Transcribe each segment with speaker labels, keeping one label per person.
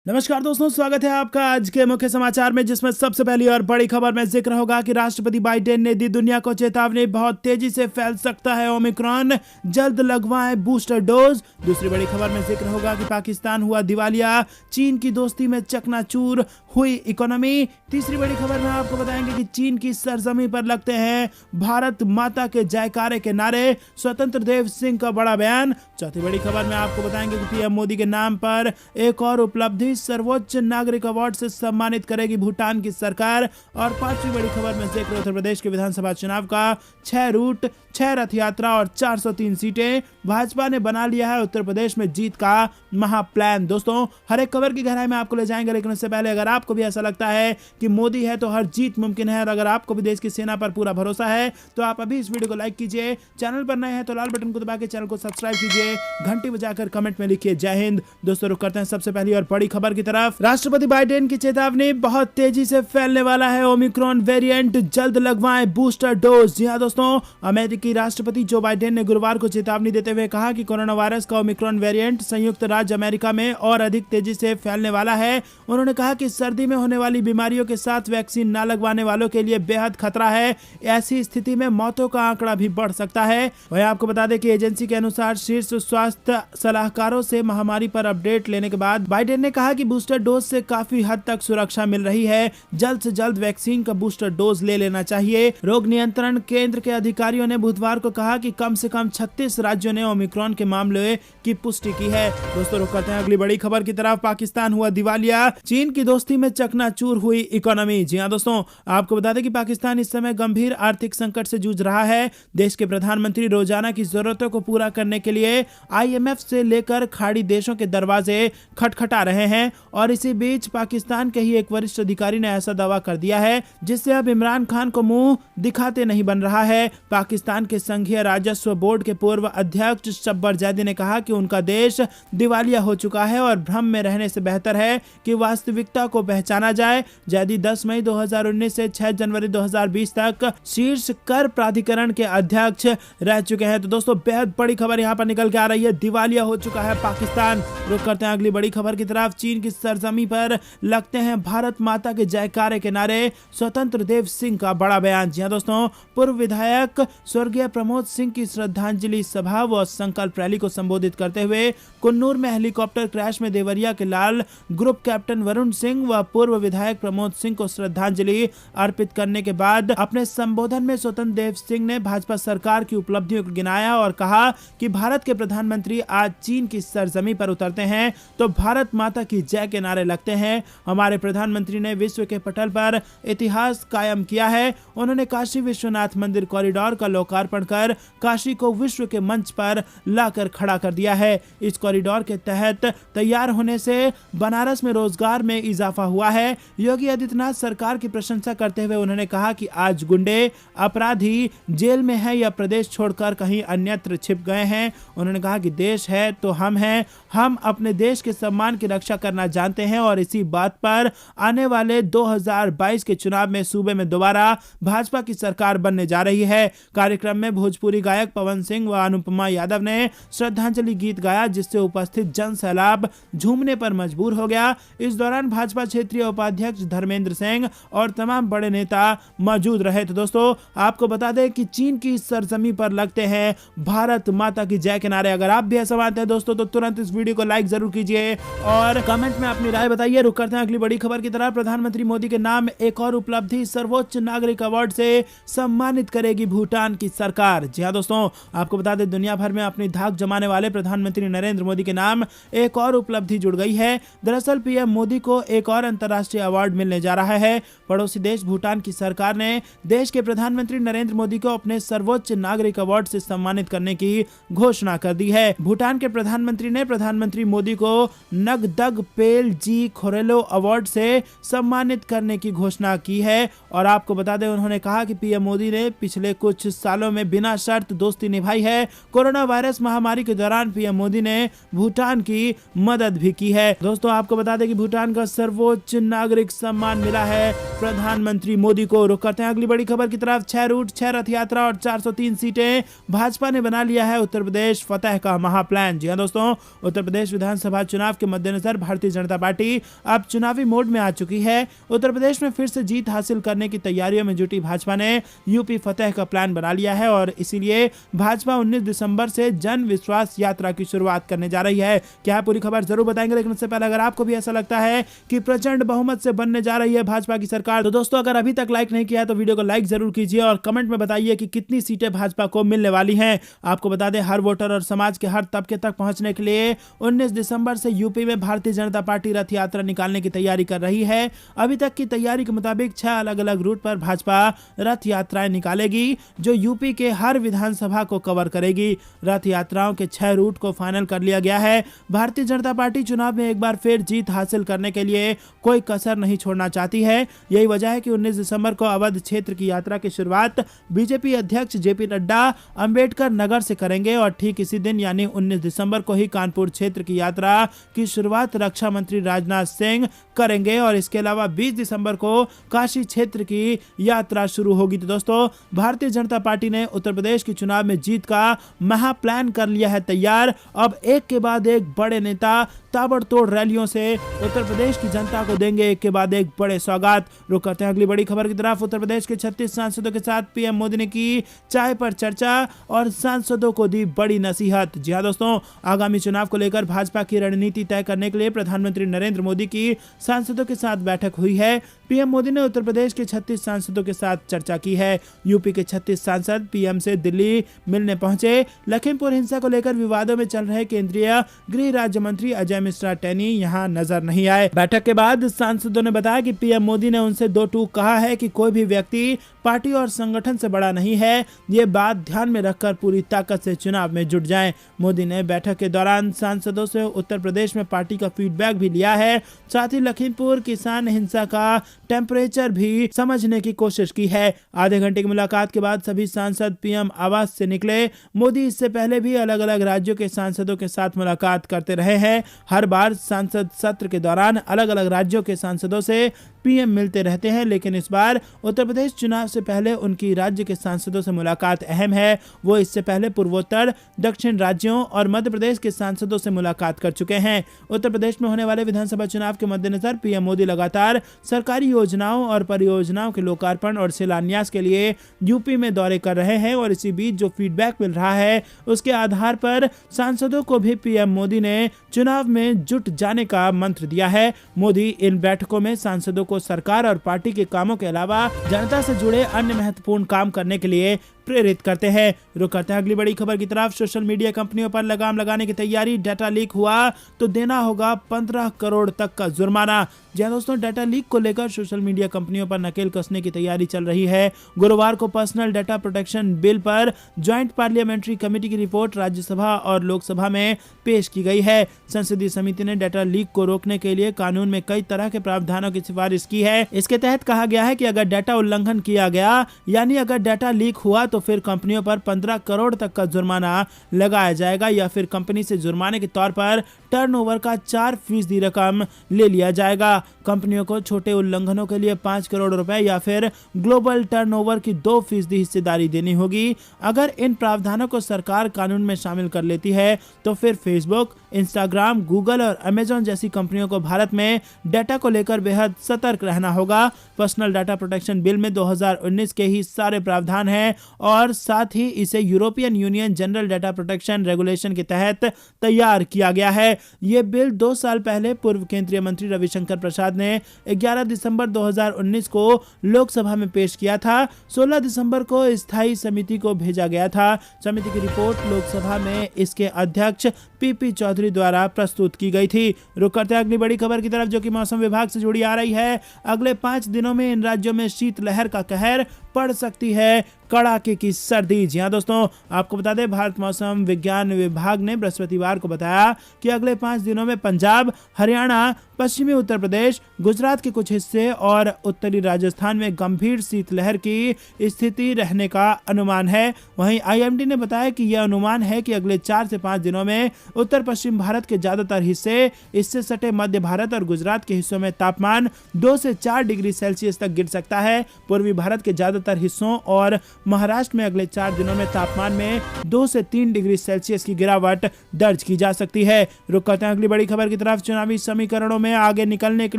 Speaker 1: नमस्कार दोस्तों, स्वागत है आपका आज के मुख्य समाचार में, जिसमें सबसे पहली और बड़ी खबर में जिक्र होगा कि राष्ट्रपति बाइडेन ने दी दुनिया को चेतावनी, बहुत तेजी से फैल सकता है ओमिक्रॉन, जल्द लगवाएं बूस्टर डोज। दूसरी बड़ी खबर में जिक्र होगा कि पाकिस्तान हुआ दिवालिया, चीन की दोस्ती में चकनाचूर हुई इकोनॉमी। तीसरी बड़ी खबर में आपको बताएंगे कि चीन की सरजमी पर लगते हैं भारत माता के जयकारे के नारे, स्वतंत्र देव सिंह का बड़ा बयान। चौथी बड़ी खबर में आपको बताएंगे कि पीएम मोदी के नाम पर एक और उपलब्धि, सर्वोच्च नागरिक अवार्ड से सम्मानित करेगी भूटान की सरकार। और पांचवी बड़ी खबर में जिक्र उत्तर प्रदेश के विधानसभा चुनाव का, 6 रूट, 6 रथ यात्रा और 403 सीटें, भाजपा ने बना लिया है उत्तर प्रदेश में जीत का महाप्लान। दोस्तों, हर एक खबर की गहराई में आपको ले जाएंगे, लेकिन उससे पहले अगर आपको भी ऐसा लगता है कि मोदी है तो हर जीत मुमकिन है, और अगर आपको भी देश की सेना पर पूरा भरोसा है तो आप अभी इस वीडियो को लाइक कीजिए, चैनल पर नए हैं तो लाल बटन को दबा के चैनल को सब्सक्राइब कीजिए, घंटी बजाकर कमेंट में लिखिए जय हिंद। दोस्तों, रुक करते हैं सबसे पहली और बड़ी खबर की तरफ। राष्ट्रपति बाइडेन की चेतावनी, बहुत तेजी से फैलने वाला है ओमिक्रॉन वेरिएंट, जल्द लगवाएं बूस्टर डोज। जी हां दोस्तों, अमेरिकी राष्ट्रपति जो बाइडेन ने गुरुवार को चेतावनी देते हुए कहा कि कोरोना वायरस का ओमिक्रॉन वेरिएंट संयुक्त राज्य अमेरिका में और अधिक तेजी से फैलने वाला है। उन्होंने कहा कि सर्दी में होने वाली बीमारियों के साथ वैक्सीन न लगवाने वालों के लिए बेहद खतरा है, ऐसी स्थिति में मौतों का आंकड़ा भी बढ़ सकता है। वहीं आपको बता दें कि एजेंसी के अनुसार शीर्ष स्वास्थ्य सलाहकारों से महामारी पर अपडेट लेने के बाद बाइडेन ने कहा कि बूस्टर डोज से काफी हद तक सुरक्षा मिल रही है, जल्द से जल्द वैक्सीन का बूस्टर डोज ले लेना चाहिए। रोग नियंत्रण केंद्र के अधिकारियों ने बुधवार को कहा कि कम से कम 36 राज्यों ने ओमिक्रॉन के मामले की पुष्टि की है। दोस्तों, रुक करते हैं अगली बड़ी खबर की तरफ। पाकिस्तान हुआ दिवालिया, चीन की दोस्ती में चकनाचूर हुई इकोनॉमी। जी हां दोस्तों, आपको बता दें कि पाकिस्तान इस समय गंभीर आर्थिक संकट से जूझ रहा है। देश के प्रधानमंत्री रोजाना की जरूरतों को पूरा करने के लिए IMF से लेकर खाड़ी देशों के दरवाजे खटखटा रहे हैं, और इसी बीच पाकिस्तान के ही एक वरिष्ठ अधिकारी ने ऐसा दावा कर दिया है जिससे अब इमरान खान को मुंह दिखाते नहीं बन रहा है। पाकिस्तान के संघीय राजस्व बोर्ड के पूर्व अध्यक्ष शब्बर जैदी ने कहा कि उनका देश दिवालिया हो चुका है और भ्रम में रहने से बेहतर है कि वास्तविकता को पहचाना जाए। जैदी 10 मई 2019 से 6 जनवरी 2020 तक शीर्ष कर प्राधिकरण के अध्यक्ष रह चुके हैं। तो दोस्तों, बेहद बड़ी खबर यहाँ पर निकल के आ रही है, दिवालिया हो चुका है पाकिस्तान। रुक करते हैं अगली बड़ी खबर की तरफ। चीन की सरजमी पर लगते हैं भारत माता के जयकारे के नारे, स्वतंत्र देव सिंह का बड़ा बयान। जी हां दोस्तों, पूर्व विधायक स्वर्गीय प्रमोद सिंह की श्रद्धांजलि सभा व संकल्प रैली को संबोधित करते हुए कुन्नूर में हेलीकॉप्टर क्रैश में देवरिया के लाल ग्रुप कैप्टन वरुण सिंह व पूर्व विधायक प्रमोद सिंह को श्रद्धांजलि अर्पित करने के बाद अपने संबोधन में स्वतंत्र देव सिंह ने भाजपा सरकार की उपलब्धियों को गिनाया और कहा कि भारत के प्रधानमंत्री आज चीन की सरजमी पर उतरते हैं तो भारत माता की जय के नारे लगते हैं। हमारे प्रधानमंत्री ने विश्व के पटल पर इतिहास कायम किया है। उन्होंने काशी विश्वनाथ मंदिर कॉरिडोर का लोकार्पण कर काशी को विश्व के मंच पर लाकर खड़ा कर दिया है। इस कॉरिडोर के तहत तैयार होने से बनारस में रोजगार में इजाफा हुआ है। योगी आदित्यनाथ सरकार की प्रशंसा करते हुए उन्होंने कहा कि आज गुंडे अपराधी जेल में है या प्रदेश छोड़कर कहीं अन्यत्र छिप गए हैं। उन्होंने कहा कि देश है तो हम हैं, हम अपने देश के सम्मान की रक्षा करना जानते हैं, और इसी बात पर आने वाले 2022 के चुनाव में सूबे में दोबारा भाजपा की सरकार बनने जा रही है। कार्यक्रम में भोजपुरी गायक पवन सिंह व अनुपमा यादव ने श्रद्धांजलि गीत गाया, जिससे उपस्थित जन सैलाब झूमने पर मजबूर हो गया। इस दौरान भाजपा क्षेत्रीय उपाध्यक्ष धर्मेंद्र सिंह और तमाम बड़े नेता मौजूद रहे। तो दोस्तों, आपको बता दें कि चीन की सरजमी पर लगते हैं भारत माता की जय के नारे। अगर आप भी ऐसा मानते हैं दोस्तों, तो तुरंत इस वीडियो को लाइक जरूर कीजिए और कमेंट में अपनी राय बताइए। रुक करते हैं अगली बड़ी खबर की तरफ। प्रधानमंत्री मोदी के नाम एक और उपलब्धि, सर्वोच्च नागरिक अवार्ड से सम्मानित करेगी भूटान की सरकार। जी हां दोस्तों, आपको बता दें दुनिया भर में अपनी धाक जमाने वाले प्रधानमंत्री नरेंद्र मोदी के नाम एक और उपलब्धि जुड़ गई है। दरअसल पीएम मोदी को एक और अंतर्राष्ट्रीय अवार्ड मिलने जा रहा है। पड़ोसी देश भूटान की सरकार ने देश के प्रधानमंत्री नरेंद्र मोदी को अपने सर्वोच्च नागरिक अवार्ड से सम्मानित करने की घोषणा कर दी है। भूटान के प्रधानमंत्री ने प्रधानमंत्री मोदी को नगदग पेल जी खोरेलो अवार्ड से सम्मानित करने की घोषणा की है। और आपको बता दें, उन्होंने कहा कि पीएम मोदी ने पिछले कुछ सालों में बिना शर्त दोस्ती निभाई है। कोरोना वायरस महामारी के दौरान पीएम मोदी ने भूटान की मदद भी की है। दोस्तों, आपको बता दें कि भूटान का सर्वोच्च नागरिक सम्मान मिला है प्रधानमंत्री मोदी को। रुक करते हैं अगली बड़ी खबर की तरफ। 6 रूट, 6 रथ यात्रा और 403 सीटें, भाजपा ने बना लिया है उत्तर प्रदेश फतेह का महाप्लान। जी हां दोस्तों, उत्तर प्रदेश विधानसभा चुनाव के मद्देनजर भारतीय जनता पार्टी अब चुनावी मोड में आ चुकी है। उत्तर प्रदेश में फिर से जीत हासिल करने की तैयारियों में जुटी भाजपा ने यूपी फतेह का प्लान बना लिया है और इसीलिए भाजपा 19 दिसंबर से जन विश्वास यात्रा की शुरुआत करने जा रही है। क्या है पूरी खबर जरूर बताएंगे, लेकिन उससे पहले अगर आपको भी ऐसा लगता है कि प्रचंड बहुमत से बनने जा रही है भाजपा की सरकार, तो दोस्तों अगर अभी तक लाइक नहीं किया तो वीडियो को लाइक जरूर कीजिए और कमेंट में बताइए कि कितनी सीटें भाजपा को मिलने वाली हैं। आपको बता दें, हर वोटर और समाज के हर तबके तक पहुंचने के लिए 19 दिसंबर से यूपी में भारतीय जनता पार्टी रथ यात्रा निकालने की तैयारी कर रही है। अभी तक की तैयारी के मुताबिक 6 अलग अलग रूट पर भाजपा रथ यात्राएं निकालेगी जो यूपी के हर विधानसभा को कवर करेगी। रथ यात्राओं के 6 रूट को फाइनल कर लिया गया है। भारतीय जनता पार्टी चुनाव में एक बार फिर जीत हासिल करने के लिए कोई कसर नहीं छोड़ना चाहती है। यही वजह है कि 19 दिसंबर को अवध क्षेत्र की यात्रा की शुरुआत बीजेपी अध्यक्ष जेपी नड्डा अंबेडकर नगर से करेंगे और ठीक इसी दिन यानी 19 दिसंबर को ही कानपुर क्षेत्र की यात्रा की शुरुआत रक्षा मंत्री राजनाथ सिंह करेंगे और इसके अलावा 20 दिसंबर को काशी क्षेत्र की यात्रा शुरू होगी। तो दोस्तों भारतीय जनता पार्टी ने उत्तर प्रदेश की चुनाव में जीत का महा प्लान कर लिया है तैयार। अब एक के बाद एक बड़े नेता ताबड़तोड़ रैलियों से उत्तर प्रदेश की जनता को देंगे एक के बाद एक बड़े सौगात। रुक करते हैं अगली बड़ी खबर की तरफ। उत्तर प्रदेश के 36 सांसदों के साथ पीएम मोदी ने की चाय पर चर्चा और सांसदों को दी बड़ी नसीहत। जी हां दोस्तों, आगामी चुनाव को लेकर भाजपा की रणनीति तय करने के लिए प्रधानमंत्री नरेंद्र मोदी की सांसदों के साथ बैठक हुई है। पीएम मोदी ने उत्तर प्रदेश के 36 सांसदों के साथ चर्चा की है। यूपी के 36 सांसद पीएम से दिल्ली मिलने पहुंचे। लखीमपुर हिंसा को लेकर विवादों में चल रहे केंद्रीय गृह राज्य मंत्री अजय मिश्रा टेनी यहां नजर नहीं आए। बैठक के बाद सांसदों ने बताया कि पीएम मोदी ने उनसे 2 टूक कहा है कि कोई भी व्यक्ति पार्टी और संगठन से बड़ा नहीं है। ये बात ध्यान में रखकर पूरी ताकत से चुनाव में जुट जाएं। मोदी ने बैठक के दौरान सांसदों से उत्तर प्रदेश में पार्टी का फीडबैक भी लिया है। साथ ही लखीमपुर किसान हिंसा का टेम्परेचर भी समझने की कोशिश की है। आधे घंटे की मुलाकात के बाद सभी सांसद पीएम आवास से निकले। मोदी इससे पहले भी अलग अलग राज्यों के सांसदों के साथ मुलाकात करते रहे हैं। हर बार सांसद सत्र के दौरान अलग अलग राज्यों के सांसदों से पीएम मिलते रहते हैं, लेकिन इस बार उत्तर प्रदेश चुनाव से पहले उनकी राज्य के सांसदों से मुलाकात अहम है। वो इससे पहले पूर्वोत्तर, दक्षिण राज्यों और मध्य प्रदेश के सांसदों से मुलाकात कर चुके हैं। उत्तर प्रदेश में होने वाले विधानसभा चुनाव के मद्देनजर पीएम मोदी लगातार सरकारी योजनाओं और परियोजनाओं के लोकार्पण और शिलान्यास के लिए यूपी में दौरे कर रहे हैं और इसी बीच जो फीडबैक मिल रहा है उसके आधार पर सांसदों को भी पीएम मोदी ने चुनाव में जुट जाने का मंत्र दिया है। मोदी इन बैठकों में सांसदों को सरकार और पार्टी के कामों के अलावा जनता से जुड़े अन्य महत्वपूर्ण काम करने के लिए प्रेरित करते हैं। रुक करते हैं अगली बड़ी खबर की तरफ। सोशल मीडिया कंपनियों पर लगाम लगाने की तैयारी। डाटा लीक हुआ तो देना होगा 15 करोड़ तक का जुर्माना। जी दोस्तों, डाटा लीक को लेकर सोशल मीडिया कंपनियों पर नकेल कसने की तैयारी चल रही है। गुरुवार को पर्सनल डाटा प्रोटेक्शन बिल पर ज्वाइंट पार्लियामेंट्री कमेटी की रिपोर्ट राज्यसभा और लोकसभा में पेश की गई है। संसदीय समिति ने डाटा लीक को रोकने के लिए कानून में कई तरह के प्रावधानों की सिफारिश की है। इसके तहत कहा गया है कि अगर डाटा उल्लंघन किया गया यानी अगर डाटा लीक हुआ तो फिर कंपनियों पर 15 करोड़ तक का जुर्माना लगाया जाएगा या फिर कंपनी से जुर्माने के तौर पर टर्नओवर का 4% रकम ले लिया जाएगा। कंपनियों को छोटे उल्लंघनों के लिए 5 करोड़ रुपए या फिर ग्लोबल टर्नओवर की 2% हिस्सेदारी देनी होगी। अगर इन प्रावधानों को सरकार कानून में शामिल कर लेती है तो फिर फेसबुक, इंस्टाग्राम, गूगल और अमेजॉन जैसी कंपनियों को भारत में डाटा को लेकर बेहद सतर्क रहना होगा। पर्सनल डाटा प्रोटेक्शन बिल में 2019 के ही सारे प्रावधान हैं और साथ ही इसे European union general data protection regulation के तहत तैयार किया गया है। यह बिल 2 साल पहले पूर्व केंद्रीय मंत्री रविशंकर प्रसाद ने 11 दिसंबर 2019 को लोकसभा में पेश किया था। 16 दिसंबर को स्थायी समिति को भेजा गया था। समिति की रिपोर्ट लोकसभा में इसके अध्यक्ष पीपी चौधरी द्वारा प्रस्तुत की गई थी। रुक करते हैं अगली बड़ी खबर की तरफ जो कि मौसम विभाग से जुड़ी आ रही है। अगले 5 दिनों में इन राज्यों में शीतलहर का कहर पड़ सकती है कड़ाके की सर्दी। जी हां दोस्तों, आपको बता दें भारत मौसम विज्ञान विभाग ने बृहस्पतिवार को बताया कि अगले 5 दिनों में पंजाब, हरियाणा, पश्चिमी उत्तर प्रदेश, गुजरात के कुछ हिस्से और उत्तरी राजस्थान में गंभीर शीतलहर की स्थिति रहने का अनुमान है। वहीं आईएमडी ने बताया कि यह अनुमान है कि अगले 4 से 5 दिनों में उत्तर पश्चिम भारत के ज्यादातर हिस्से, इससे सटे मध्य भारत और गुजरात के हिस्सों में तापमान 2 से 4 डिग्री सेल्सियस तक गिर सकता है। पूर्वी भारत के ज्यादातर हिस्सों और महाराष्ट्र में अगले 4 दिनों में तापमान में 2 से 3 डिग्री सेल्सियस की गिरावट दर्ज की जा सकती है। रुक रुक करते हैं अगली बड़ी खबर की तरफ। चुनावी समीकरणों में आगे निकलने के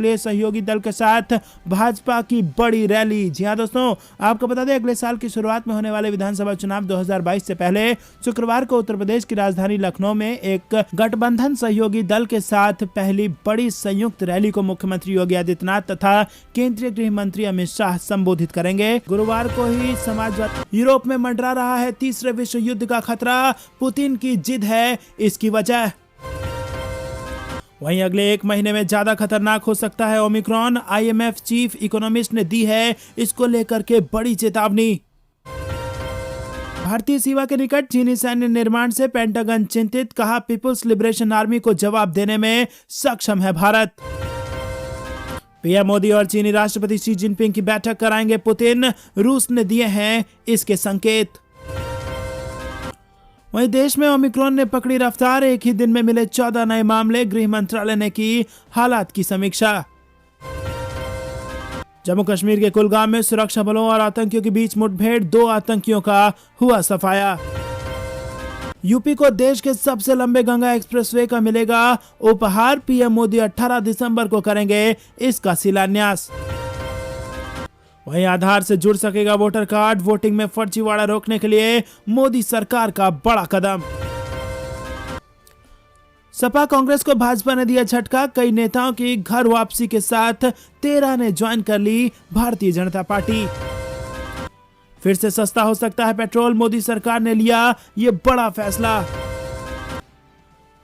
Speaker 1: लिए सहयोगी दल के साथ भाजपा की बड़ी रैली। जी हाँ दोस्तों, आपको बता दें अगले साल की शुरुआत में होने वाले विधानसभा चुनाव 2022 से पहले शुक्रवार को उत्तर प्रदेश की राजधानी लखनऊ में एक गठबंधन सहयोगी दल के साथ पहली बड़ी संयुक्त रैली को मुख्यमंत्री योगी आदित्यनाथ तथा केंद्रीय गृह मंत्री अमित शाह संबोधित करेंगे। गुरुवार को ही समाजवादी यूरोप में मंडरा रहा है तीसरे विश्व युद्ध का खतरा, पुतिन की जिद है इसकी वजह। वहीं अगले एक महीने में ज्यादा खतरनाक हो सकता है ओमिक्रॉन, IMF चीफ इकोनॉमिस्ट ने दी है इसको लेकर के बड़ी चेतावनी। भारतीय सीमा के निकट चीनी सैन्य निर्माण से पेंटागन चिंतित, कहा पीपुल्स लिबरेशन आर्मी को जवाब देने में सक्षम है भारत। पीएम मोदी और चीनी राष्ट्रपति शी जिनपिंग की बैठक कराएंगे पुतिन, रूस ने दिए हैं इसके संकेत। वहीं देश में ओमिक्रॉन ने पकड़ी रफ्तार, एक ही दिन में मिले 14 नए मामले, गृह मंत्रालय ने की हालात की समीक्षा। जम्मू कश्मीर के कुलगाम में सुरक्षा बलों और आतंकियों के बीच मुठभेड़, 2 आतंकियों का हुआ सफाया। यूपी को देश के सबसे लंबे गंगा एक्सप्रेसवे का मिलेगा उपहार, पीएम मोदी 18 दिसंबर को करेंगे इसका शिलान्यास। वहीं आधार से जुड़ सकेगा वोटर कार्ड, वोटिंग में फर्जीवाड़ा रोकने के लिए मोदी सरकार का बड़ा कदम। सपा कांग्रेस को भाजपा ने दिया झटका, कई नेताओं की घर वापसी के साथ 13 ने ज्वाइन कर ली भारतीय जनता पार्टी। फिर से सस्ता हो सकता है पेट्रोल, मोदी सरकार ने लिया ये बड़ा फैसला।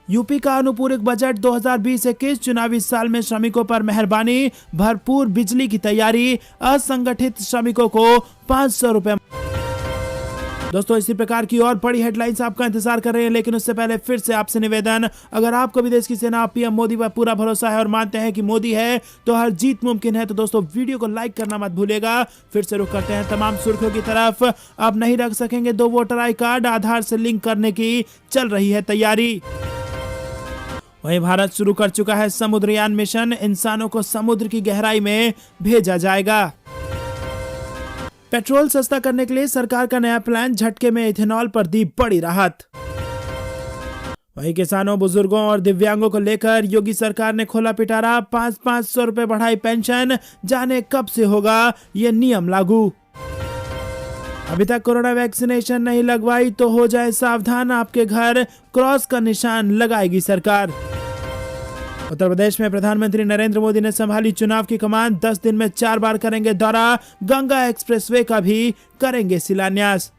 Speaker 1: यूपी का अनुपूरक बजट 2020-21 चुनावी साल में श्रमिकों पर मेहरबानी, भरपूर बिजली की तैयारी, असंगठित श्रमिकों को 500 रुपए। दोस्तों इसी प्रकार की और बड़ी हेडलाइंस आपका इंतजार कर रहे हैं, लेकिन उससे पहले फिर से आपसे निवेदन, अगर आपको भी देश की सेना पीएम मोदी पर पूरा भरोसा है और मानते हैं कि मोदी है तो हर जीत मुमकिन है, तो दोस्तों वीडियो को लाइक करना मत भूलिएगा। फिर से रुक करते हैं तमाम सुर्खियों की तरफ। अब नहीं रख सकेंगे 2 वोटर आई कार्ड, आधार से लिंक करने की चल रही है तैयारी। वहीं भारत शुरू कर चुका है समुद्रयान मिशन, इंसानों को समुद्र की गहराई में भेजा जाएगा। पेट्रोल सस्ता करने के लिए सरकार का नया प्लान, झटके में इथेनॉल पर दी बड़ी राहत। वहीं किसानों, बुजुर्गों और दिव्यांगों को लेकर योगी सरकार ने खोला पिटारा, 500 रुपए बढ़ाई पेंशन, जाने कब से होगा ये नियम लागू। अभी तक कोरोना वैक्सीनेशन नहीं लगवाई तो हो जाए सावधान, आपके घर क्रॉस का निशान लगाएगी सरकार। उत्तर प्रदेश में प्रधानमंत्री नरेंद्र मोदी ने संभाली चुनाव की कमान, 10 दिन में 4 बार करेंगे दौरा, गंगा एक्सप्रेसवे का भी करेंगे शिलान्यास।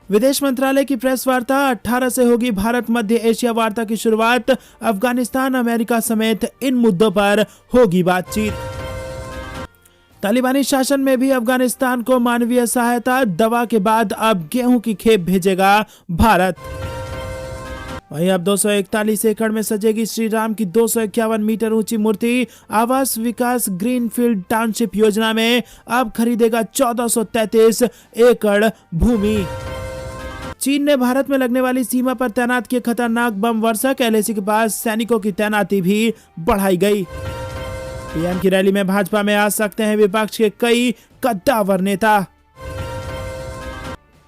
Speaker 1: विदेश मंत्रालय की प्रेस वार्ता, 18 से होगी भारत मध्य एशिया वार्ता की शुरुआत, अफगानिस्तान, अमेरिका समेत इन मुद्दों पर होगी बातचीत। तालिबानी शासन में भी अफगानिस्तान को मानवीय सहायता, दवा के बाद अब गेहूं की खेप भेजेगा भारत। वहीं अब 241 एकड़ में सजेगी श्री राम की 251 मीटर ऊंची मूर्ति, आवास विकास ग्रीनफील्ड टाउनशिप योजना में अब खरीदेगा 1433 एकड़ भूमि। चीन ने भारत में लगने वाली सीमा पर तैनात किए खतरनाक बम वर्षक, LAC के पास सैनिकों की तैनाती भी बढ़ाई गई। पीएम की रैली में भाजपा में आ सकते हैं विपक्ष के कई कद्दावर नेता,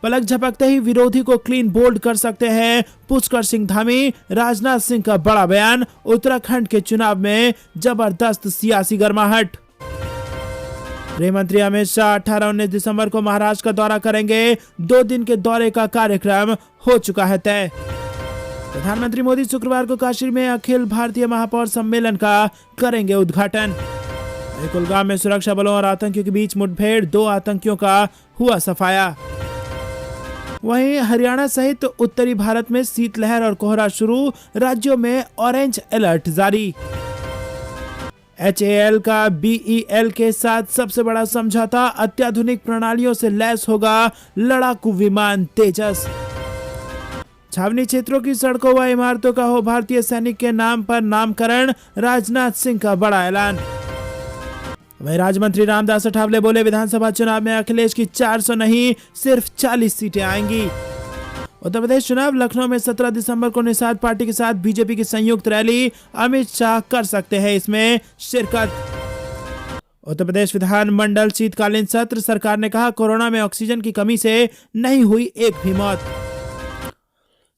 Speaker 1: पलक झपकते ही विरोधी को क्लीन बोल्ड कर सकते हैं पुष्कर सिंह धामी। राजनाथ सिंह का बड़ा बयान, उत्तराखंड के चुनाव में जबरदस्त सियासी गर्माहट। गृह मंत्री अमित शाह 18-19 दिसंबर को महाराष्ट्र का दौरा करेंगे, 2 दिन के दौरे का कार्यक्रम हो चुका है तय। प्रधानमंत्री मोदी शुक्रवार को काशी में अखिल भारतीय महापौर सम्मेलन का करेंगे उद्घाटन। कुलगाम में सुरक्षा बलों और आतंकियों के बीच मुठभेड़, 2 आतंकियों का हुआ सफाया। वहीं हरियाणा सहित उत्तरी भारत में शीतलहर और कोहरा शुरू, राज्यों में ऑरेंज अलर्ट जारी। HAL का BEL के साथ सबसे बड़ा समझौता, अत्याधुनिक प्रणालियों से लैस होगा लड़ाकू विमान तेजस। छावनी क्षेत्रों की सड़कों व इमारतों का हो भारतीय सैनिक के नाम पर नामकरण, राजनाथ सिंह का बड़ा ऐलान। वहीं राज्य मंत्री रामदास अठावले बोले, विधानसभा चुनाव में अखिलेश की 400 नहीं सिर्फ 40 सीटें आएंगी। उत्तर प्रदेश चुनाव, लखनऊ में 17 दिसंबर को निषाद पार्टी के साथ बीजेपी की संयुक्त रैली, अमित शाह कर सकते हैं इसमें शिरकत। उत्तर प्रदेश विधानमंडल शीतकालीन सत्र, सरकार ने कहा कोरोना में ऑक्सीजन की कमी से नहीं हुई एक भी मौत।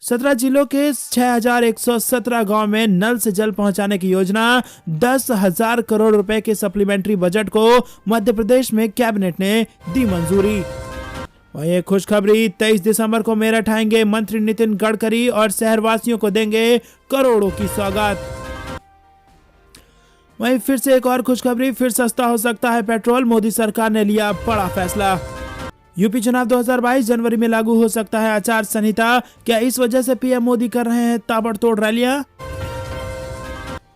Speaker 1: 17 जिलों के 6117 गांव में नल से जल पहुंचाने की योजना, 10,000 करोड़ रुपए के सप्लीमेंट्री बजट को मध्य प्रदेश में कैबिनेट ने दी मंजूरी। वहीं खुशखबरी, 23 दिसंबर को मेरठ आएंगे मंत्री नितिन गडकरी और शहरवासियों को देंगे करोड़ों की सौगात। वहीं फिर से एक और खुशखबरी, फिर सस्ता हो सकता है पेट्रोल, मोदी सरकार ने लिया बड़ा फैसला। यूपी चुनाव 2022 जनवरी में लागू हो सकता है आचार संहिता, क्या इस वजह से पीएम मोदी कर रहे हैं ताबड़तोड़ रैलियां?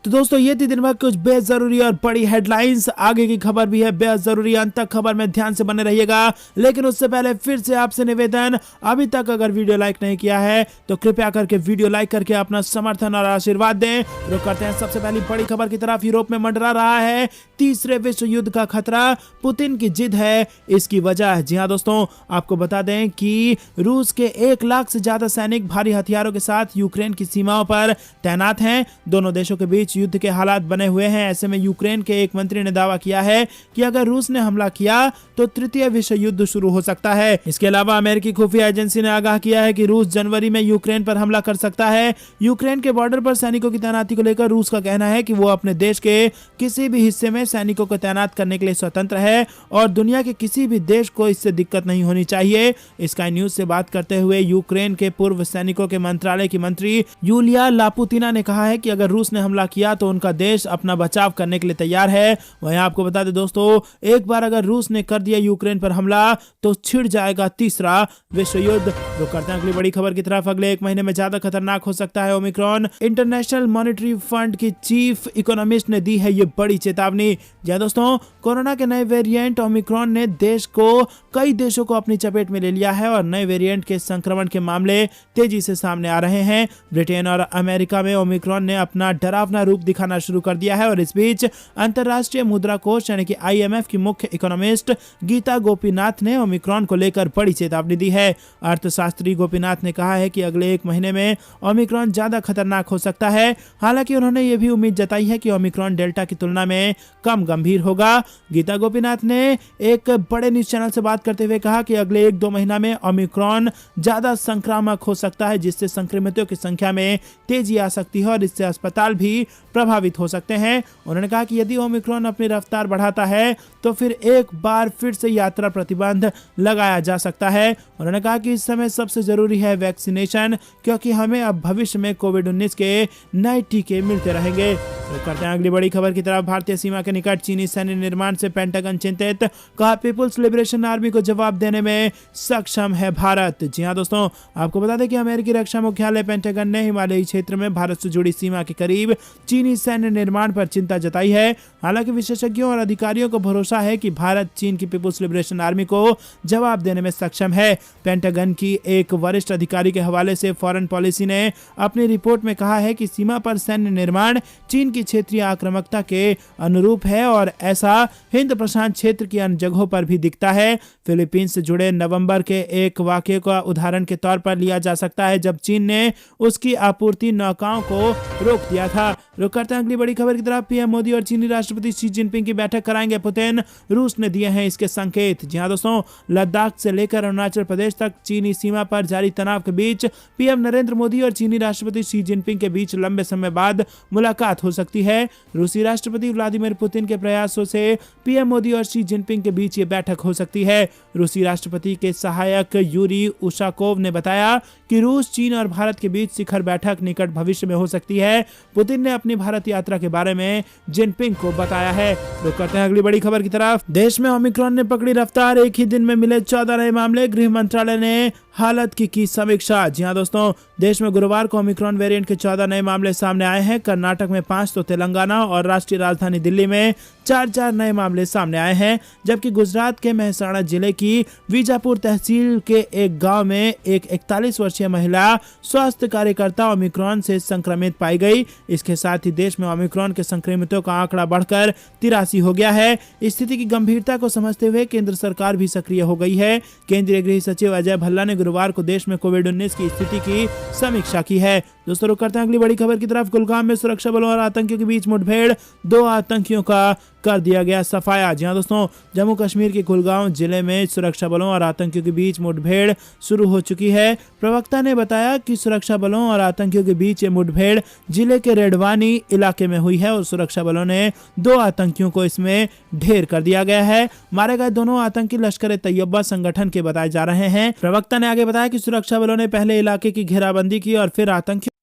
Speaker 1: तो दोस्तों ये थी दिन भर कुछ बेहद जरूरी और बड़ी हेडलाइंस। आगे की खबर भी है बेहद जरूरी, अंत तक खबर में ध्यान से बने रहिएगा। लेकिन उससे पहले फिर से आपसे निवेदन, अभी तक अगर वीडियो लाइक नहीं किया है तो कृपया करके वीडियो लाइक करके अपना समर्थन और आशीर्वाद दें। रुक करते हैं सबसे पहली बड़ी खबर की तरफ। यूरोप में मंडरा रहा है तीसरे विश्व युद्ध का खतरा, पुतिन की जिद है इसकी वजह। जी हाँ दोस्तों, आपको बता दें कि रूस के 1 लाख से ज्यादा सैनिक भारी हथियारों के साथ यूक्रेन की सीमाओं पर तैनात हैं। दोनों देशों के बीच युद्ध के हालात बने हुए हैं। ऐसे में यूक्रेन के एक मंत्री ने दावा किया है कि अगर रूस ने हमला किया तो तृतीय विश्व युद्ध शुरू हो सकता है। इसके अलावा अमेरिकी खुफिया एजेंसी ने आगाह किया है कि रूस जनवरी में यूक्रेन पर हमला कर सकता है। यूक्रेन के बॉर्डर पर सैनिकों की तैनाती को लेकर रूस का कहना है कि वो अपने देश के किसी भी हिस्से में सैनिकों को तैनात करने के लिए स्वतंत्र है और दुनिया के किसी भी देश को इससे दिक्कत नहीं होनी चाहिए। स्काई न्यूज से बात करते हुए यूक्रेन के पूर्व सैनिकों के मंत्रालय की मंत्री यूलिया लापुतिना ने कहा है कि अगर रूस ने हमला किया तो उनका देश अपना बचाव करने के लिए तैयार है। वहीं आपको बता दें दोस्तों, एक बार अगर रूस ने कर दिया यूक्रेन पर हमला तो छिड़ जाएगा तीसरा विश्व युद्ध। तो करते हैं अगली बड़ी खबर की तरफ। अगले 1 महीने में ज्यादा खतरनाक हो सकता है ओमिक्रॉन, इंटरनेशनल मॉनेटरी फंड की चीफ इकोनॉमिस्ट ने दी है ये बड़ी चेतावनी। जी दोस्तों, कोरोना के नए वेरिएंट ओमिक्रॉन ने देश को कई देशों को अपनी चपेट में ले लिया है और नए वेरिएंट के संक्रमण के मामले तेजी से सामने आ रहे हैं। ब्रिटेन और अमेरिका में ओमिक्रॉन ने अपना डरावना रूप दिखाना शुरू कर दिया है और इस बीच अंतरराष्ट्रीय मुद्रा कोष यानी कि IMF की मुख्य इकोनॉमिस्ट गीता गोपीनाथ ने ओमिक्रॉन को लेकर बड़ी चेतावनी दी है। अर्थशास्त्री गोपीनाथ ने कहा है कि अगले 1 महीने में ओमिक्रॉन ज्यादा खतरनाक हो सकता है। हालांकि उन्होंने ये भी उम्मीद जताई है कि ओमिक्रॉन डेल्टा की तुलना में कम गंभीर होगा। गीता गोपीनाथ ने एक बड़े न्यूज चैनल से बात करते हुए कहा कि अगले 1-2 महीना में ओमिक्रॉन ज्यादा संक्रामक हो सकता है, जिससे संक्रमितों की संख्या में तेजी आ सकती है और इससे अस्पताल भी प्रभावित हो सकते हैं। उन्होंने कहा कि यदि ओमिक्रॉन अपनी रफ्तार बढ़ाता है तो फिर एक बार फिर से यात्रा प्रतिबंध लगाया जा सकता है। उन्होंने कहा कि इस समय सबसे जरूरी है वैक्सीनेशन, क्योंकि हमें अब भविष्य में कोविड-19 के नए टीके मिलते रहेंगे। तो करते हैं अगली बड़ी खबर की तरफ। भारतीय सीमा के निकट चीनी सैन्य निर्माण से पेंटागन चिंतित, कहा पीपुल्स लिबरेशन आर्मी को जवाब देने में सक्षम है भारत। जी हाँ दोस्तों, आपको बता दें कि अमेरिकी रक्षा मुख्यालय पेंटागन ने हिमालयी क्षेत्र में भारत से जुड़ी सीमा के करीब चीनी सैन्य निर्माण पर चिंता जताई है। हालांकि विशेषज्ञों और अधिकारियों को भरोसा है कि भारत चीन की पीपुल्स लिबरेशन आर्मी को जवाब देने में सक्षम है। पेंटागन की एक वरिष्ठ अधिकारी के हवाले से फॉरेन पॉलिसी ने अपनी रिपोर्ट में कहा है कि सीमा पर सैन्य निर्माण चीन की क्षेत्रीय आक्रामकता के अनुरूप है और ऐसा हिंद प्रशांत क्षेत्र की अन्य जगहों पर भी दिखता है। फिलीपींस से जुड़े नवंबर के एक वाकये का उदाहरण के तौर पर लिया जा सकता है, जब चीन ने उसकी आपूर्ति नौकाओं को रोक दिया था। रुक करते हैं अगली बड़ी खबर की तरफ। पीएम मोदी और चीनी राष्ट्रपति शी जिनपिंग की बैठक कराएंगे पुतिन, रूस ने दिए हैं इसके संकेत। जी हाँ दोस्तों, लद्दाख से लेकर अरुणाचल प्रदेश तक चीनी सीमा पर जारी तनाव के बीच पीएम नरेंद्र मोदी और चीनी राष्ट्रपति शी जिनपिंग के बीच लंबे समय बाद मुलाकात हो सकती है। रूसी राष्ट्रपति व्लादिमीर पुतिन के प्रयासों से पीएम मोदी और शी जिनपिंग के बीच ये बैठक हो सकती है। रूसी राष्ट्रपति के सहायक यूरी उशाकोव ने बताया कि रूस, चीन और भारत के बीच शिखर बैठक निकट भविष्य में हो सकती है। पुतिन ने अपनी भारत यात्रा के बारे में जिनपिंग को बताया है। रुक करते हैं अगली बड़ी खबर की तरफ। देश में ओमिक्रॉन ने पकड़ी रफ्तार, एक ही दिन में मिले 14 नए मामले, गृह मंत्रालय ने हालत की समीक्षा। जी हाँ दोस्तों, देश में गुरुवार को ओमिक्रॉन वेरिएंट के 14 नए मामले सामने आए हैं। कर्नाटक में 5 तो तेलंगाना और राष्ट्रीय राजधानी दिल्ली में 4 नए मामले सामने आए हैं, जबकि गुजरात के मेहसाणा जिले की वीजापुर तहसील के एक गांव में एक 41 वर्षीय महिला स्वास्थ्य कार्यकर्ता ओमिक्रॉन से संक्रमित पाई गई। इसके साथ ही देश में ओमिक्रॉन के संक्रमितों का आंकड़ा बढ़कर 83 हो गया है। स्थिति की गंभीरता को समझते हुए केंद्र सरकार भी सक्रिय हो गई है। केंद्रीय गृह सचिव अजय भल्ला ने गुरुवार को देश में कोविड-19 की स्थिति की समीक्षा की है। दोस्तों रुक करते हैं अगली बड़ी खबर की तरफ। कुलगाम में सुरक्षा बलों और आतंकियों के बीच मुठभेड़, 2 आतंकियों का कर दिया गया सफाया। जी हां दोस्तों, जम्मू कश्मीर के कुलगाम जिले में सुरक्षा बलों और आतंकियों के बीच मुठभेड़ शुरू हो चुकी है। प्रवक्ता ने बताया कि सुरक्षा बलों और आतंकियों के बीच ये मुठभेड़ जिले के रेडवानी इलाके में हुई है और सुरक्षा बलों ने 2 आतंकियों को इसमें ढेर कर दिया गया है। मारे गए दोनों आतंकी लश्कर ए तैयबा संगठन के बताए जा रहे हैं। प्रवक्ता ने आगे बताया कि सुरक्षा बलों ने पहले इलाके की घेराबंदी की और फिर आतंकियों